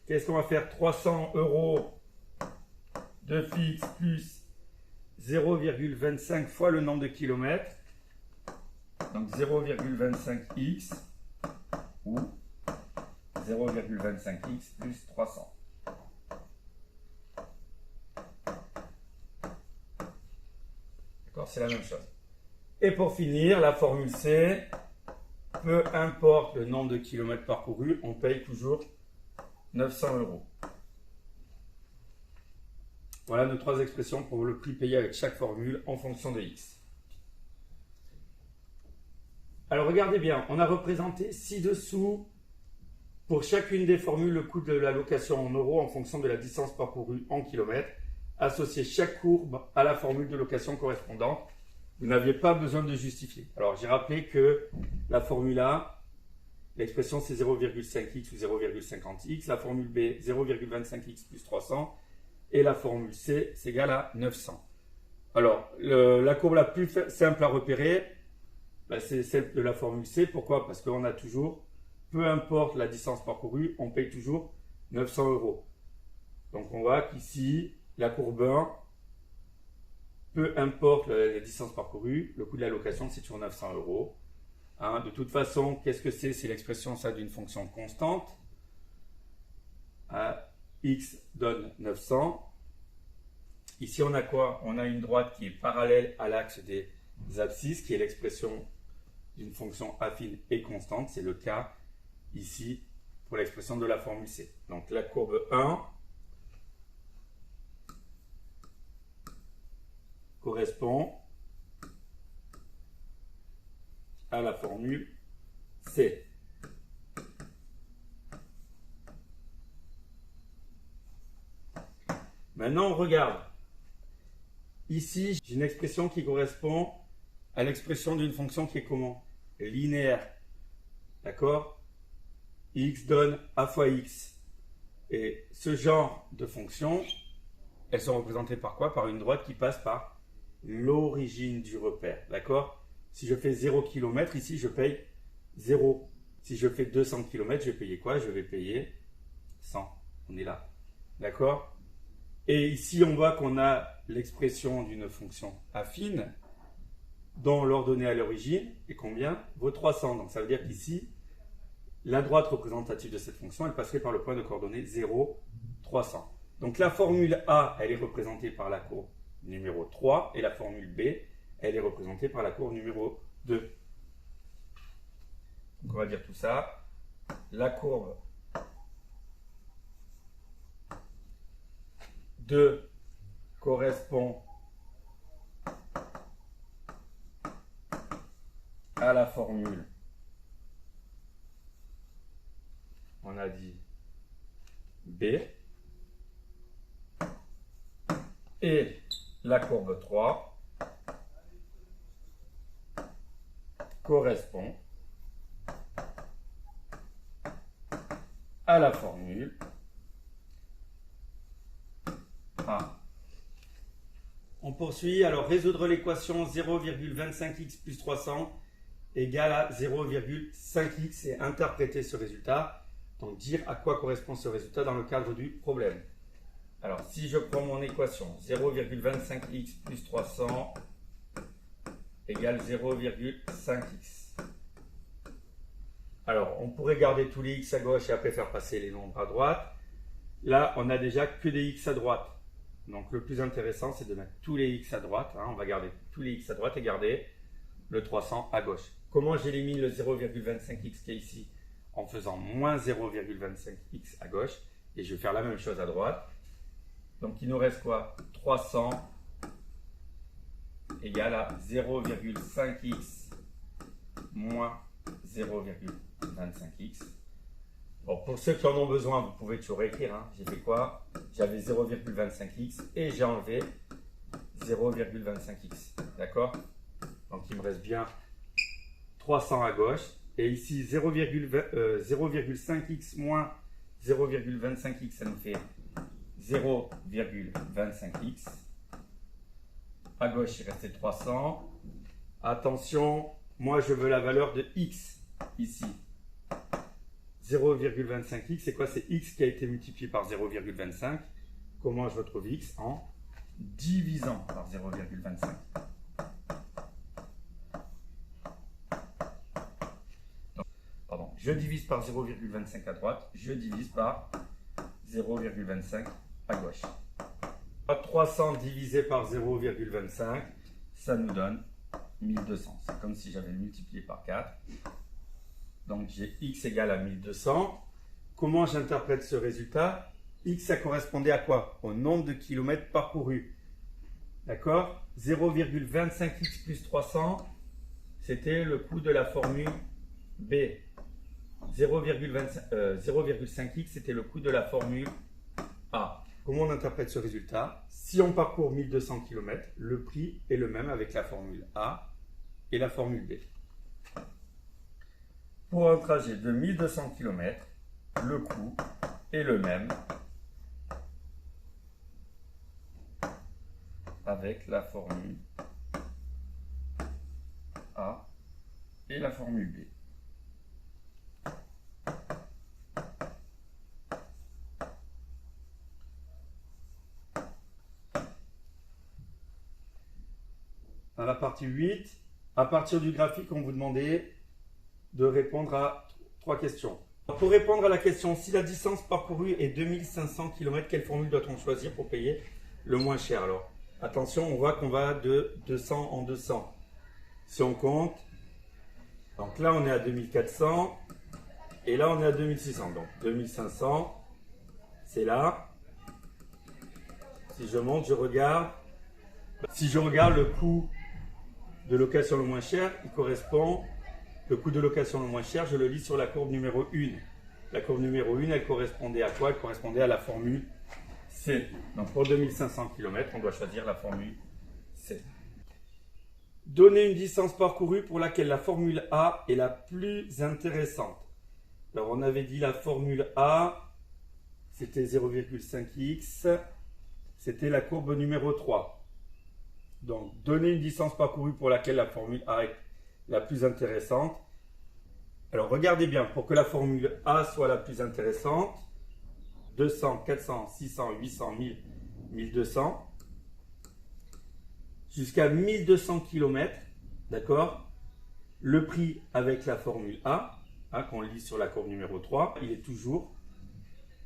A: qu'est-ce qu'on va faire? 300 euros de fixe plus 0,25 fois le nombre de kilomètres, donc 0,25x ou 0,25x plus 300. D'accord, c'est la même chose. Et pour finir, la formule C, peu importe le nombre de kilomètres parcourus, on paye toujours 900 euros. Voilà nos trois expressions pour le prix payé avec chaque formule en fonction de X. Alors regardez bien, on a représenté ci-dessous pour chacune des formules le coût de la location en euros en fonction de la distance parcourue en kilomètres. Associez chaque courbe à la formule de location correspondante. Vous n'aviez pas besoin de justifier. Alors j'ai rappelé que la formule A, l'expression c'est 0,5x ou 0,50x. La formule B, 0,25x plus 300. Et la formule C, c'est égal à 900. Alors, la courbe la plus simple à repérer, c'est celle de la formule C. Pourquoi? Parce qu'on a toujours, peu importe la distance parcourue, on paye toujours 900 euros. Donc, on voit qu'ici, la courbe 1, peu importe la distance parcourue, le coût de la location, c'est toujours 900 euros. Hein, de toute façon, qu'est-ce que c'est? C'est l'expression ça d'une fonction constante. X donne 900. Ici, on a quoi? On a une droite qui est parallèle à l'axe des abscisses, qui est l'expression d'une fonction affine et constante. C'est le cas ici pour l'expression de la formule C. Donc, la courbe 1 correspond à la formule C. Maintenant, on regarde. Ici, j'ai une expression qui correspond à l'expression d'une fonction qui est comment? Linéaire. D'accord? X donne A fois X. Et ce genre de fonctions, elles sont représentées par quoi? Par une droite qui passe par l'origine du repère. D'accord? Si je fais 0 km, ici, je paye 0. Si je fais 200 km, je vais payer quoi? Je vais payer 100. On est là. D'accord? Et ici, on voit qu'on a l'expression d'une fonction affine dont l'ordonnée à l'origine est combien? Vaut 300. Donc, ça veut dire qu'ici, la droite représentative de cette fonction, elle passerait par le point de coordonnées 0, 300. Donc, la formule A, elle est représentée par la courbe numéro 3 et la formule B, elle est représentée par la courbe numéro 2. Donc, on va dire tout ça. La courbe 2 correspond à la formule, on a dit B, et la courbe 3 correspond à la formule A. On poursuit, alors résoudre l'équation 0,25x plus 300 égale à 0,5x et interpréter ce résultat, donc dire à quoi correspond ce résultat dans le cadre du problème. Alors si je prends mon équation 0,25x plus 300 égale 0,5x. Alors on pourrait garder tous les x à gauche et après faire passer les nombres à droite. Là on a déjà que des x à droite. Donc le plus intéressant c'est de mettre tous les x à droite. On va garder tous les x à droite et garder le 300 à gauche. Comment j'élimine le 0,25x qui est ici? En faisant moins 0,25x à gauche. Et je vais faire la même chose à droite. Donc il nous reste quoi? 300 égale à 0,5x moins 0,25x. Bon, pour ceux qui en ont besoin, vous pouvez toujours écrire. Hein. J'ai fait quoi? J'avais 0,25x et j'ai enlevé 0,25x. D'accord? Donc il me reste bien 300 à gauche. Et ici, 0,5x moins 0,25x, ça nous fait 0,25x. À gauche, il restait 300. Attention, moi je veux la valeur de x ici. 0,25x, c'est quoi? C'est x qui a été multiplié par 0,25. Comment je retrouve x? En divisant par 0,25. Pardon, je divise par 0,25 à droite, je divise par 0,25 à gauche. 300 divisé par 0,25, ça nous donne 1200. C'est comme si j'avais multiplié par 4. Donc j'ai x égale à 1200. Comment j'interprète ce résultat? X, ça correspondait à quoi? Au nombre de kilomètres parcourus. D'accord? 0,25x plus 300, c'était le coût de la formule B. 0,5x, c'était le coût de la formule A. Comment on interprète ce résultat? Si on parcourt 1200 km, le prix est le même avec la formule A et la formule B. Pour un trajet de 1200 km, le coût est le même avec la formule A et la formule B. Dans la partie 8, à partir du graphique, on vous demandait de répondre à 3 questions. Pour répondre à la question, si la distance parcourue est 2500 km, quelle formule doit-on choisir pour payer le moins cher? Alors, attention, on voit qu'on va de 200 en 200. Si on compte, donc là on est à 2400 et là on est à 2600. Donc 2500, c'est là. Si je monte, je regarde. Si je regarde le coût de location le moins cher, il correspond, le coût de location le moins cher, je le lis sur la courbe numéro 1. La courbe numéro 1, elle correspondait à quoi? Elle correspondait à la formule C. Donc pour 2500 km, on doit choisir la formule C. Donner une distance parcourue pour laquelle la formule A est la plus intéressante. Alors on avait dit la formule A, c'était 0,5x, c'était la courbe numéro 3. Donc, donner une distance parcourue pour laquelle la formule A est la plus intéressante. Alors, regardez bien, pour que la formule A soit la plus intéressante, 200, 400, 600, 800, 1000, 1200, jusqu'à 1200 km, d'accord? Le prix avec la formule A, qu'on lit sur la courbe numéro 3, il est toujours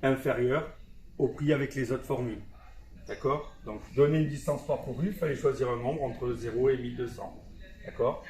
A: inférieur au prix avec les autres formules. D'accord? Donc, donner une distance parcourue, il fallait choisir un nombre entre 0 et 1200. D'accord?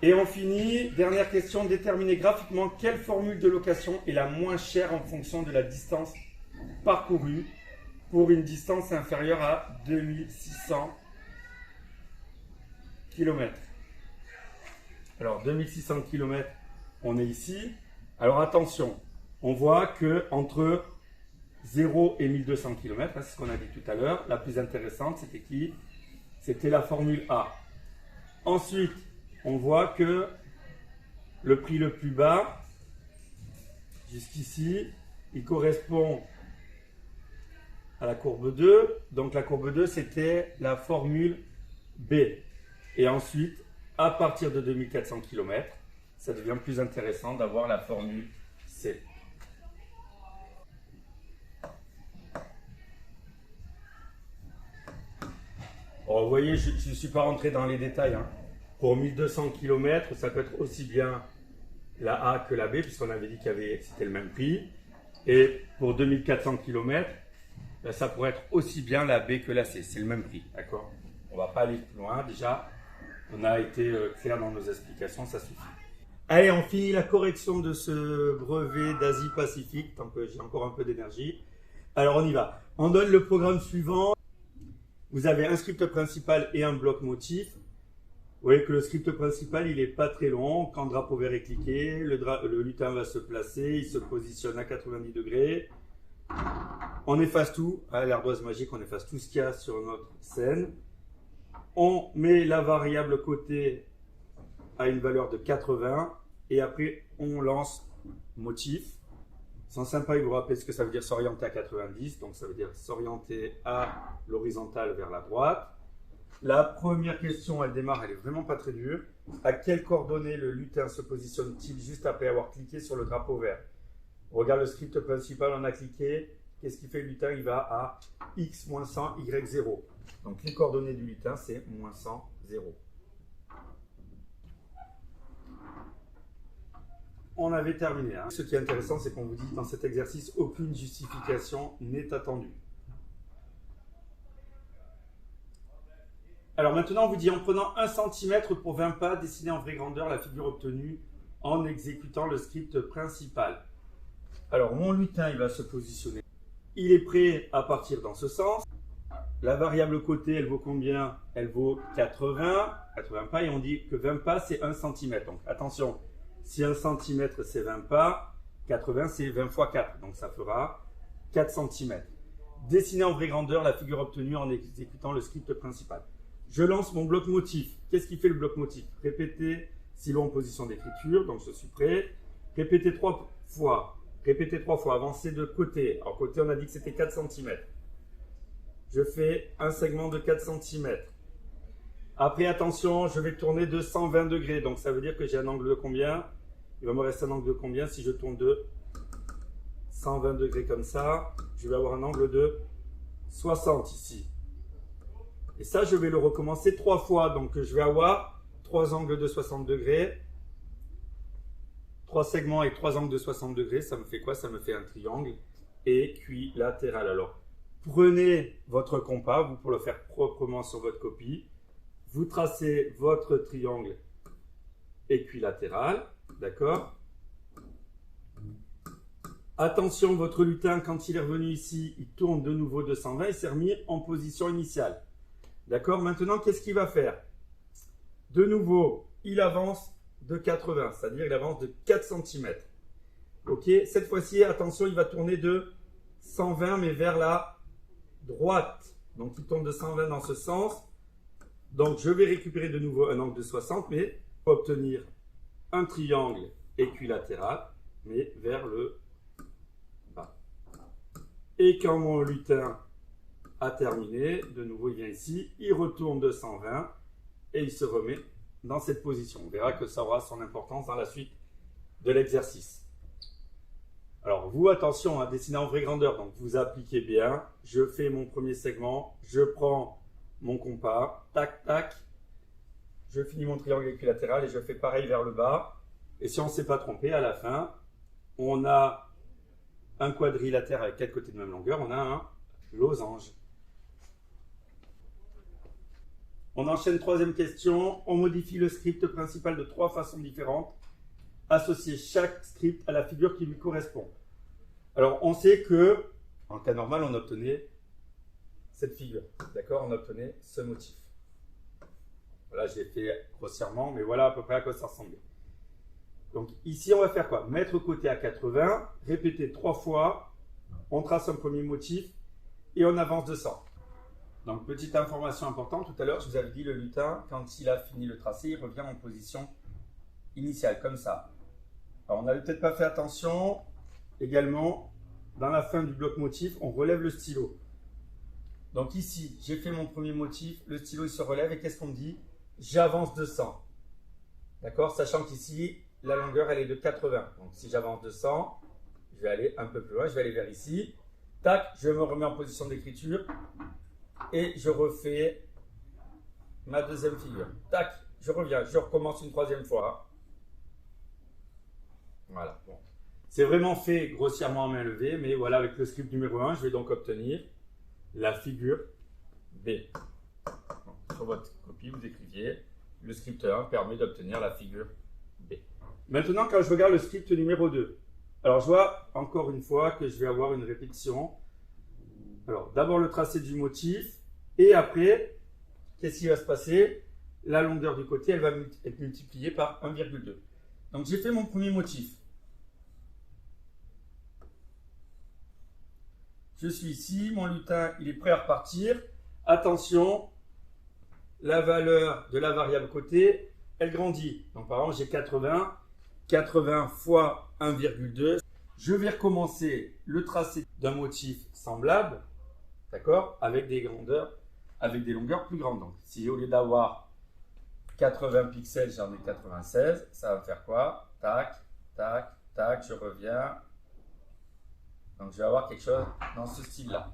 A: Et on finit, dernière question, déterminer graphiquement quelle formule de location est la moins chère en fonction de la distance parcourue pour une distance inférieure à 2600 km. Alors 2600 km, on est ici. Alors attention, on voit que entre 0 et 1200 km, c'est ce qu'on a dit tout à l'heure, la plus intéressante, c'était qui? C'était la formule A. Ensuite, on voit que le prix le plus bas, jusqu'ici, il correspond à la courbe 2. Donc la courbe 2, c'était la formule B. Et ensuite, à partir de 2400 km, ça devient plus intéressant d'avoir la formule C. Alors, vous voyez, je ne suis pas rentré dans les détails, hein. Pour 1200 km, ça peut être aussi bien la A que la B, puisqu'on avait dit c'était le même prix. Et pour 2400 km, ben, ça pourrait être aussi bien la B que la C. C'est le même prix, d'accord? On ne va pas aller plus loin. Déjà, on a été clair dans nos explications, ça suffit. Allez, on finit la correction de ce brevet d'Asie-Pacifique, tant que j'ai encore un peu d'énergie. Alors, on y va. On donne le programme suivant. Vous avez un script principal et un bloc motif. Vous voyez que le script principal, il n'est pas très long. Quand le drapeau vert est cliqué, le lutin va se placer, il se positionne à 90 degrés. On efface tout, à l'ardoise magique, on efface tout ce qu'il y a sur notre scène. On met la variable côté à une valeur de 80 et après on lance motif. C'est sympa, il vous rappelle ce que ça veut dire s'orienter à 90, donc ça veut dire s'orienter à l'horizontale vers la droite. La première question, elle démarre, elle est vraiment pas très dure. À quelles coordonnées le lutin se positionne-t-il juste après avoir cliqué sur le drapeau vert? On regarde le script principal, on a cliqué. Qu'est-ce qui fait le lutin? Il va à x moins 100, y 0. Donc les coordonnées du lutin, c'est moins 100, 0. On avait terminé. Hein. Ce qui est intéressant, c'est qu'on vous dit dans cet exercice, aucune justification n'est attendue. Alors maintenant, on vous dit en prenant 1 cm pour 20 pas, dessinez en vraie grandeur la figure obtenue en exécutant le script principal. Alors mon lutin, il va se positionner. Il est prêt à partir dans ce sens. La variable côté, elle vaut combien? Elle vaut 80 pas, et on dit que 20 pas, c'est 1 cm. Donc attention, si 1 cm c'est 20 pas, 80 c'est 20 fois 4, donc ça fera 4 cm. Dessinez en vraie grandeur la figure obtenue en exécutant le script principal. Je lance mon bloc motif. Qu'est-ce qui fait le bloc motif? Répétez silo en position d'écriture, donc je suis prêt. Répétez 3 fois. Répétez 3 fois, avancez de côté. Alors côté, on a dit que c'était 4 cm. Je fais un segment de 4 cm. Après, attention, je vais tourner de 120 degrés. Donc ça veut dire que j'ai un angle de combien? Il va me rester un angle de combien si je tourne de 120 degrés comme ça? Je vais avoir un angle de 60 ici. Et ça, je vais le recommencer 3 fois. Donc je vais avoir 3 angles de 60 degrés. 3 segments et 3 angles de 60 degrés, ça me fait quoi? Ça me fait un triangle équilatéral. Alors, prenez votre compas, vous pour le faire proprement sur votre copie. Vous tracez votre triangle équilatéral, d'accord? Attention, votre lutin, quand il est revenu ici, il tourne de nouveau de 120, il s'est remis en position initiale. D'accord? Maintenant, qu'est-ce qu'il va faire? De nouveau, il avance de 80, c'est-à-dire il avance de 4 cm. Ok, cette fois-ci, attention, il va tourner de 120, mais vers la droite. Donc, il tourne de 120 dans ce sens. Donc, je vais récupérer de nouveau un angle de 60, mais pour obtenir un triangle équilatéral, mais vers le bas. Et quand mon lutin a terminé, de nouveau, il vient ici, il retourne de 120 et il se remet dans cette position. On verra que ça aura son importance dans la suite de l'exercice. Alors vous, attention, dessinez en vraie grandeur, donc vous appliquez bien. Je fais mon premier segment, je prends mon compas, tac, tac. Je finis mon triangle équilatéral et je fais pareil vers le bas. Et si on ne s'est pas trompé, à la fin, on a un quadrilatère avec 4 côtés de même longueur, on a un losange. On enchaîne, troisième question. On modifie le script principal de 3 façons différentes. Associer chaque script à la figure qui lui correspond. Alors, on sait que, en cas normal, on obtenait cette figure. D'accord? On obtenait ce motif. Voilà, je l'ai fait grossièrement, mais voilà à peu près à quoi ça ressemblait. Donc, ici, on va faire quoi? Mettre côté à 80, répéter 3 fois, on trace un premier motif et on avance de 100. Donc, petite information importante, tout à l'heure, je vous avais dit le lutin, quand il a fini le tracé, il revient en position initiale, comme ça. Alors, on n'avait peut-être pas fait attention, également, dans la fin du bloc motif, on relève le stylo. Donc ici, j'ai fait mon premier motif, le stylo il se relève, et qu'est-ce qu'on me dit? J'avance de 100. D'accord? Sachant qu'ici, la longueur, elle est de 80. Donc, si j'avance de 100, je vais aller un peu plus loin, je vais aller vers ici. Tac, je me remets en position d'écriture. Et je refais ma deuxième figure. Tac, je reviens, je recommence une troisième fois. Voilà, bon. C'est vraiment fait grossièrement en main levée, mais voilà, avec le script numéro 1, je vais donc obtenir la figure B. Donc, sur votre copie, vous écriviez, le script 1 permet d'obtenir la figure B. Maintenant, quand je regarde le script numéro 2, alors je vois encore une fois que je vais avoir une répétition. Alors, d'abord le tracé du motif, et après, qu'est-ce qui va se passer? La longueur du côté, elle va être multipliée par 1,2. Donc, j'ai fait mon premier motif. Je suis ici, mon lutin, il est prêt à repartir. Attention, la valeur de la variable côté, elle grandit. Donc, par exemple, j'ai 80. 80 fois 1,2. Je vais recommencer le tracé d'un motif semblable, d'accord, avec des longueurs plus grandes. Donc, si au lieu d'avoir 80 pixels, j'en ai 96, ça va me faire quoi? Tac, tac, tac, je reviens. Donc, je vais avoir quelque chose dans ce style-là.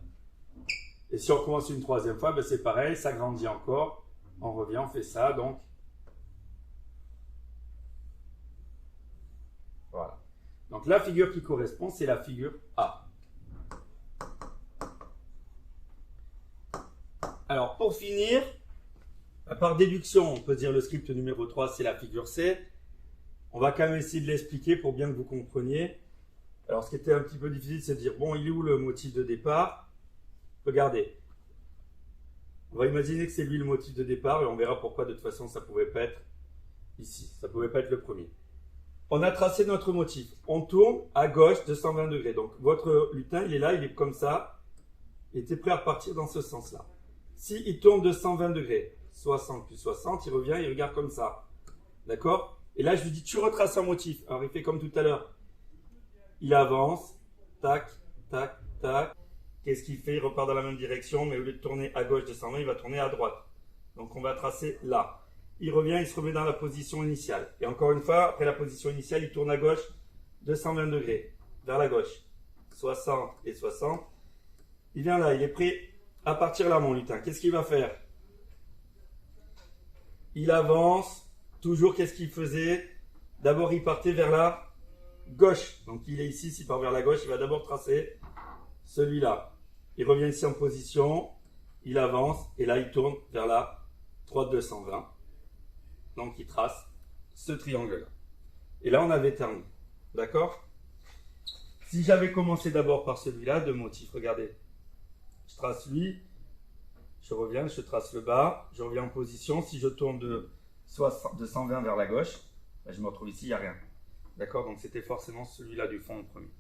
A: Et si on recommence une troisième fois, ben c'est pareil, ça grandit encore. On revient, on fait ça, donc. Voilà. Donc, la figure qui correspond, c'est la figure A. Alors, pour finir, par déduction, on peut dire le script numéro 3, c'est la figure C. On va quand même essayer de l'expliquer pour bien que vous compreniez. Alors, ce qui était un petit peu difficile, c'est de dire, bon, il est où le motif de départ? Regardez. On va imaginer que c'est lui le motif de départ et on verra pourquoi, de toute façon, ça ne pouvait pas être ici. Ça ne pouvait pas être le premier. On a tracé notre motif. On tourne à gauche de 120 degrés. Donc, votre lutin, il est là, il est comme ça. Il était prêt à repartir dans ce sens-là. S'il tourne de 120 degrés, 60 plus 60, il revient, il regarde comme ça. D'accord? Et là, je lui dis, tu retraces un motif. Alors, il fait comme tout à l'heure. Il avance, tac, tac, tac. Qu'est-ce qu'il fait? Il repart dans la même direction, mais au lieu de tourner à gauche de 120, il va tourner à droite. Donc, on va tracer là. Il revient, il se remet dans la position initiale. Et encore une fois, après la position initiale, il tourne à gauche de 120 degrés, vers la gauche. 60 et 60. Il vient là, il est prêt à partir là, mon lutin. Qu'est-ce qu'il va faire? Il avance. Toujours, qu'est-ce qu'il faisait? D'abord, il partait vers la gauche. Donc, il est ici, s'il part vers la gauche, il va d'abord tracer celui-là. Il revient ici en position. Il avance. Et là, il tourne vers la droite de 120. Donc, il trace ce triangle-là. Et là, on avait terminé. D'accord? Si j'avais commencé d'abord par celui-là, de motif, regardez. Je trace lui, je reviens, je trace le bas, je reviens en position. Si je tourne de 120 vers la gauche, ben je me retrouve ici, il n'y a rien. D'accord? Donc, c'était forcément celui-là du fond, le premier.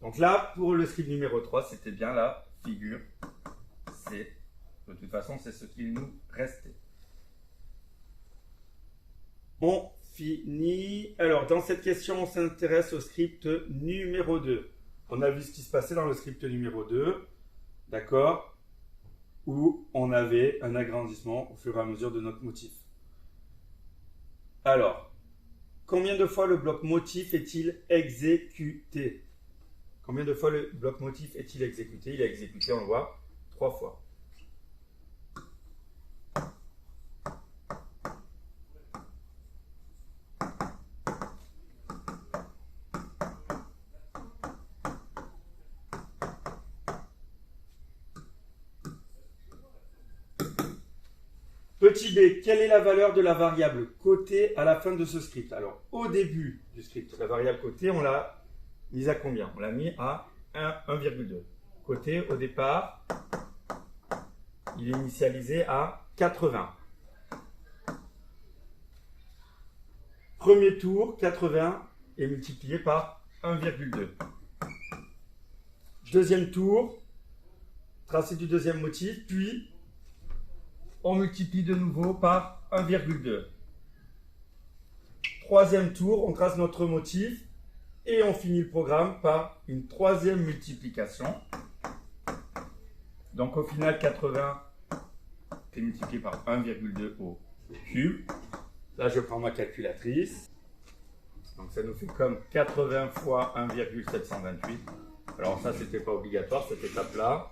A: Donc là, pour le script numéro 3, c'était bien la figure C. De toute façon, c'est ce qu'il nous restait. On finit. Alors, dans cette question, on s'intéresse au script numéro 2. On a vu ce qui se passait dans le script numéro 2, d'accord, où on avait un agrandissement au fur et à mesure de notre motif. Alors, combien de fois le bloc motif est-il exécuté? Combien de fois le bloc motif est-il exécuté? Il est exécuté, on le voit, 3 fois. Petit b, quelle est la valeur de la variable côté à la fin de ce script? Alors, au début du script, la variable côté, on l'a mise à combien? On l'a mis à 1,2. Côté, au départ, il est initialisé à 80. Premier tour, 80 est multiplié par 1,2. Deuxième tour, tracé du deuxième motif, puis on multiplie de nouveau par 1,2. Troisième tour, on trace notre motif et on finit le programme par une troisième multiplication. Donc au final, 80 est multiplié par 1,2 au cube. Là, je prends ma calculatrice. Donc ça nous fait comme 80 fois 1,728. Alors ça, c'était pas obligatoire, cette étape-là.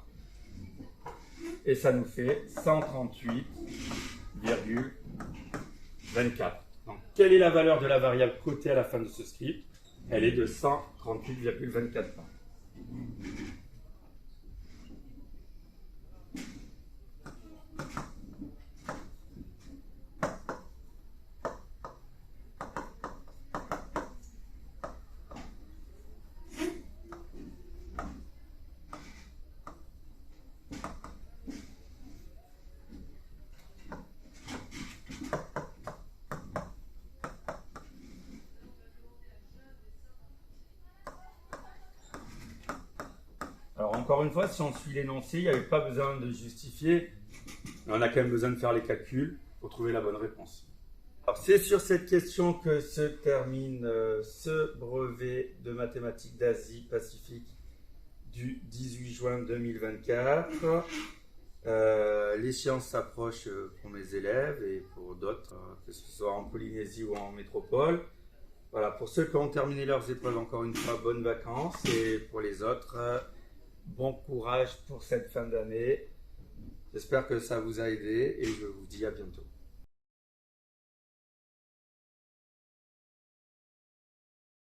A: et ça nous fait 138,24. Donc, quelle est la valeur de la variable cotée à la fin de ce script? Elle est de 138,24 points. Alors encore une fois, si on suit l'énoncé, il n'y avait pas besoin de justifier, mais on a quand même besoin de faire les calculs pour trouver la bonne réponse. Alors c'est sur cette question que se termine ce brevet de mathématiques d'Asie-Pacifique du 18 juin 2024. L'échéance s'approche pour mes élèves et pour d'autres, que ce soit en Polynésie ou en métropole. Voilà, pour ceux qui ont terminé leurs épreuves, encore une fois, bonnes vacances, et pour les autres, bon courage pour cette fin d'année. J'espère que ça vous a aidé et je vous dis à bientôt.